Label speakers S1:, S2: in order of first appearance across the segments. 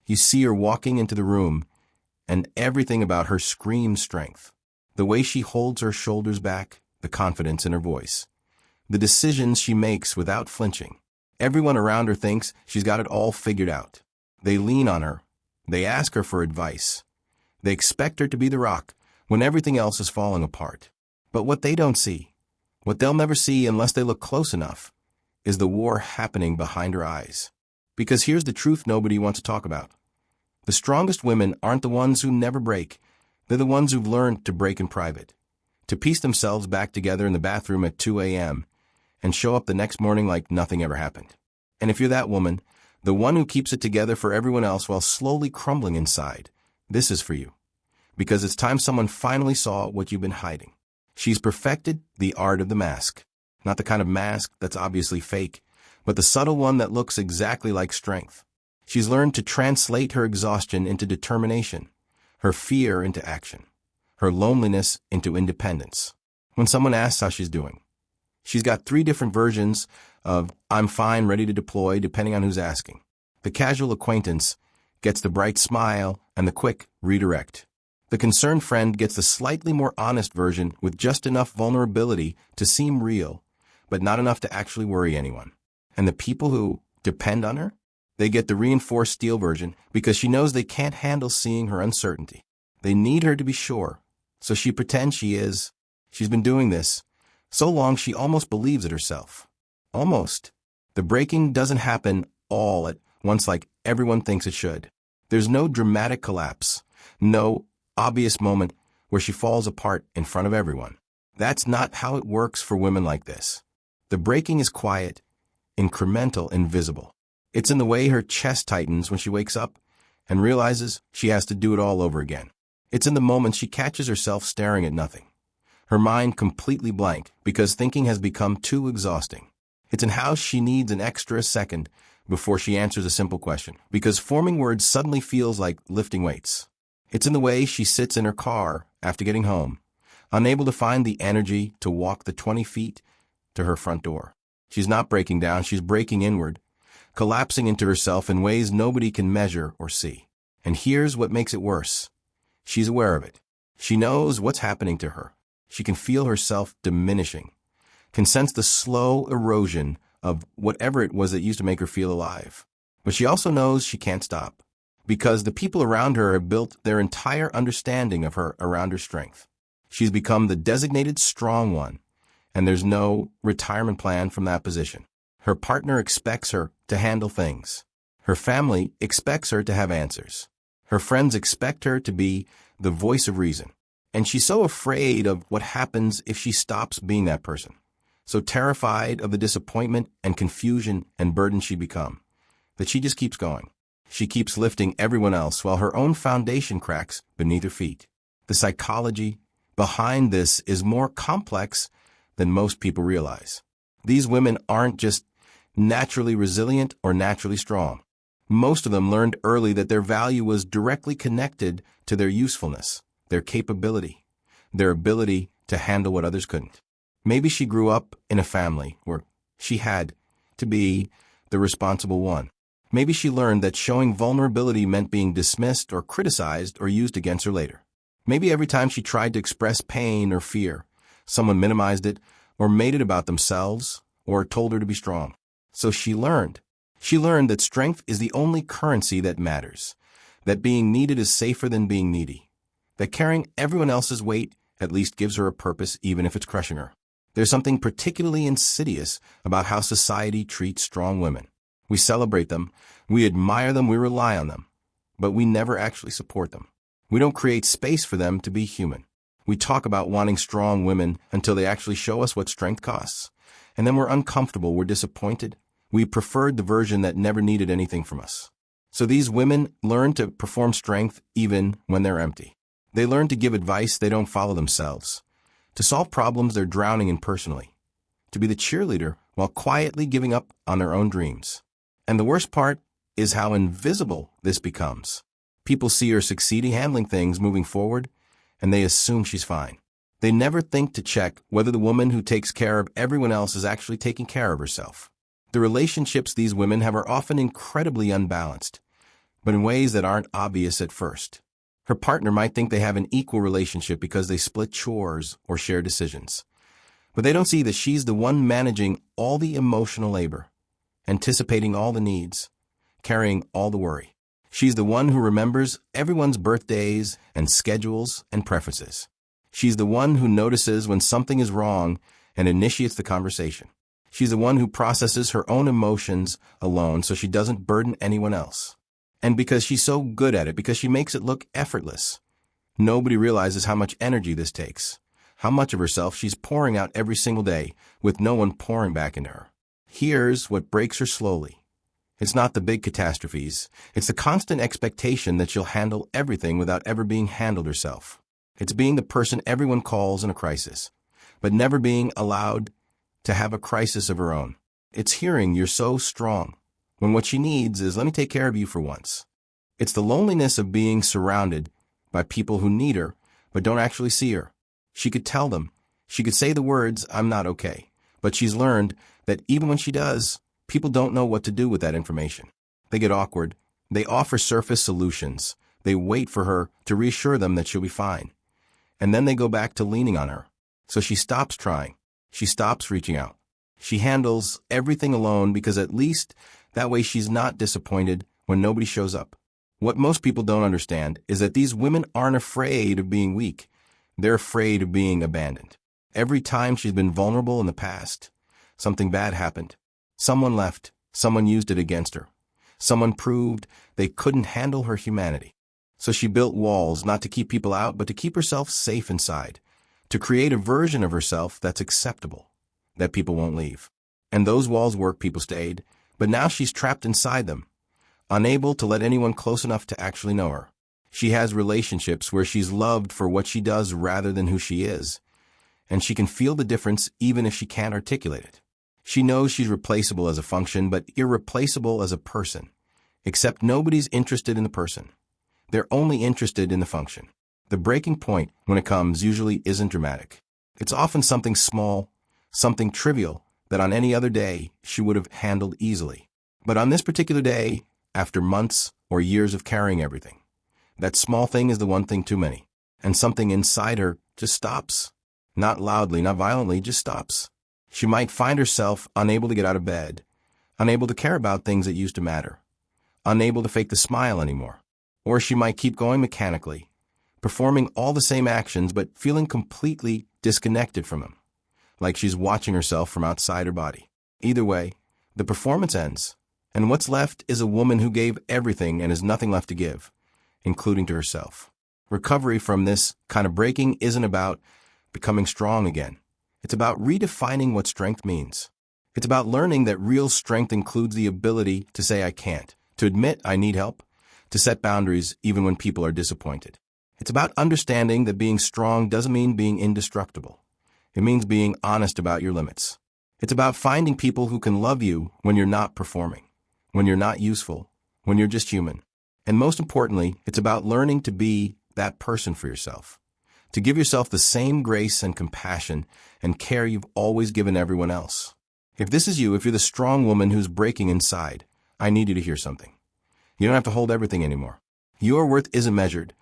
S1: You see her walking into the room, and everything about her screams strength. The way she holds her shoulders back, the confidence in her voice. The decisions she makes without flinching. Everyone around her thinks she's got it all figured out. They lean on her. They ask her for advice. They expect her to be the rock when everything else is falling apart. But what they don't see, what they'll never see unless they look close enough, is the war happening behind her eyes. Because here's the truth nobody wants to talk about. The strongest women aren't the ones who never break. They're the ones who've learned to break in private, to piece themselves back together in the bathroom at 2 a.m. and show up the next morning like nothing ever happened. And if you're that woman, the one who keeps it together for everyone else while slowly crumbling inside, this is for you. Because it's time someone finally saw what you've been hiding. She's perfected the art of the mask. Not the kind of mask that's obviously fake, but the subtle one that looks exactly like strength. She's learned to translate her exhaustion into determination, her fear into action, her loneliness into independence. When someone asks how she's doing, she's got 3 different versions of "I'm fine, ready to deploy," depending on who's asking. The casual acquaintance gets the bright smile and the quick redirect. The concerned friend gets the slightly more honest version with just enough vulnerability to seem real, but not enough to actually worry anyone. And the people who depend on her, they get the reinforced steel version because she knows they can't handle seeing her uncertainty. They need her to be sure, so she pretends she is. She's been doing this so long she almost believes it herself. Almost. The breaking doesn't happen all at once like everyone thinks it should. There's no dramatic collapse, no obvious moment where she falls apart in front of everyone. That's not how it works for women like this. The breaking is quiet, incremental, invisible. It's in the way her chest tightens when she wakes up and realizes she has to do it all over again. It's in the moment she catches herself staring at nothing, her mind completely blank because thinking has become too exhausting. It's in how she needs an extra second before she answers a simple question, because forming words suddenly feels like lifting weights. It's in the way she sits in her car after getting home, unable to find the energy to walk the 20 feet to her front door. She's not breaking down, she's breaking inward, collapsing into herself in ways nobody can measure or see. And here's what makes it worse. She's aware of it. She knows what's happening to her. She can feel herself diminishing, can sense the slow erosion of whatever it was that used to make her feel alive. But she also knows she can't stop, because the people around her have built their entire understanding of her around her strength. She's become the designated strong one, and there's no retirement plan from that position. Her partner expects her to handle things. Her family expects her to have answers. Her friends expect her to be the voice of reason. And she's so afraid of what happens if she stops being that person, so terrified of the disappointment and confusion and burden she become, that she just keeps going. She keeps lifting everyone else while her own foundation cracks beneath her feet. The psychology behind this is more complex than most people realize. These women aren't just naturally resilient or naturally strong. Most of them learned early that their value was directly connected to their usefulness, their capability, their ability to handle what others couldn't. Maybe she grew up in a family where she had to be the responsible one. Maybe she learned that showing vulnerability meant being dismissed or criticized or used against her later. Maybe every time she tried to express pain or fear, someone minimized it or made it about themselves or told her to be strong. So she learned. She learned that strength is the only currency that matters, that being needed is safer than being needy, that carrying everyone else's weight at least gives her a purpose even if it's crushing her. There's something particularly insidious about how society treats strong women. We celebrate them, we admire them, we rely on them, but we never actually support them. We don't create space for them to be human. We talk about wanting strong women until they actually show us what strength costs. And then we're uncomfortable, we're disappointed. We preferred the version that never needed anything from us. So these women learn to perform strength even when they're empty. They learn to give advice they don't follow themselves, to solve problems they're drowning in personally, to be the cheerleader while quietly giving up on their own dreams. And the worst part is how invisible this becomes. People see her succeeding handling things, moving forward, and they assume she's fine. They never think to check whether the woman who takes care of everyone else is actually taking care of herself. The relationships these women have are often incredibly unbalanced. but in ways that aren't obvious at first. Her partner might think they have an equal relationship because they split chores or share decisions. But they don't see that she's the one managing all the emotional labor, anticipating all the needs, carrying all the worry. She's the one who remembers everyone's birthdays and schedules and preferences. She's the one who notices when something is wrong and initiates the conversation. She's the one who processes her own emotions alone so she doesn't burden anyone else. And because she's so good at it, because she makes it look effortless, nobody realizes how much energy this takes, how much of herself she's pouring out every single day with no one pouring back into her. Here's what breaks her slowly. It's not the big catastrophes. It's the constant expectation that she'll handle everything without ever being handled herself. It's being the person everyone calls in a crisis, but never being allowed to have a crisis of her own. It's hearing you're so strong, when what she needs is, let me take care of you for once. It's the loneliness of being surrounded by people who need her, but don't actually see her. She could tell them. She could say the words, I'm not okay. But she's learned that even when she does, people don't know what to do with that information. They get awkward. They offer surface solutions. They wait for her to reassure them that she'll be fine. And then they go back to leaning on her. So she stops trying. She stops reaching out. She handles everything alone because at least that way she's not disappointed when nobody shows up. What most people don't understand is that these women aren't afraid of being weak. They're afraid of being abandoned. Every time she's been vulnerable in the past, something bad happened. Someone left. Someone used it against her. Someone proved they couldn't handle her humanity. So she built walls not to keep people out, but to keep herself safe inside, to create a version of herself that's acceptable, that people won't leave. And those walls worked, people stayed, but now she's trapped inside them, unable to let anyone close enough to actually know her. She has relationships where she's loved for what she does rather than who she is, and she can feel the difference even if she can't articulate it. She knows she's replaceable as a function, but irreplaceable as a person, except nobody's interested in the person. They're only interested in the function. The breaking point, when it comes, usually isn't dramatic. It's often something small, something trivial that on any other day she would have handled easily. But on this particular day, after months or years of carrying everything, that small thing is the one thing too many. And something inside her just stops. Not loudly, not violently, just stops. She might find herself unable to get out of bed, unable to care about things that used to matter, unable to fake the smile anymore. Or she might keep going mechanically, performing all the same actions but feeling completely disconnected from them, like she's watching herself from outside her body. Either way, the performance ends, and what's left is a woman who gave everything and has nothing left to give, including to herself. Recovery from this kind of breaking isn't about becoming strong again. It's about redefining what strength means. It's about learning that real strength includes the ability to say I can't, to admit I need help, to set boundaries even when people are disappointed. It's about understanding that being strong doesn't mean being indestructible. It means being honest about your limits. It's about finding people who can love you when you're not performing, when you're not useful, when you're just human. And most importantly, it's about learning to be that person for yourself, to give yourself the same grace and compassion and care you've always given everyone else. If this is you, if you're the strong woman who's breaking inside, I need you to hear something. You don't have to hold everything anymore. Your worth isn't measured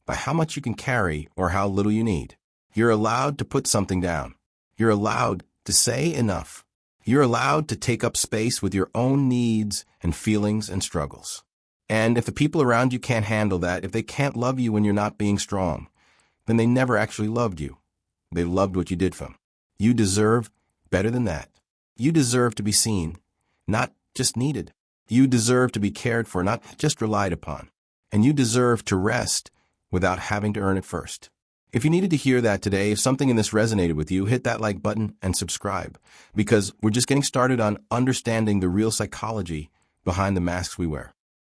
S1: by how much you can carry or how little you need. You're allowed to put something down. You're allowed to say enough. You're allowed to take up space with your own needs and feelings and struggles. And if the people around you can't handle that, if they can't love you when you're not being strong, then they never actually loved you. They loved what you did for them. You deserve better than that. You deserve to be seen, not just needed. You deserve to be cared for, not just relied upon. And you deserve to rest without having to earn it first. If you needed to hear that today, if something in this resonated with you, hit that like button and subscribe, because we're just getting started on understanding the real psychology behind the masks we wear.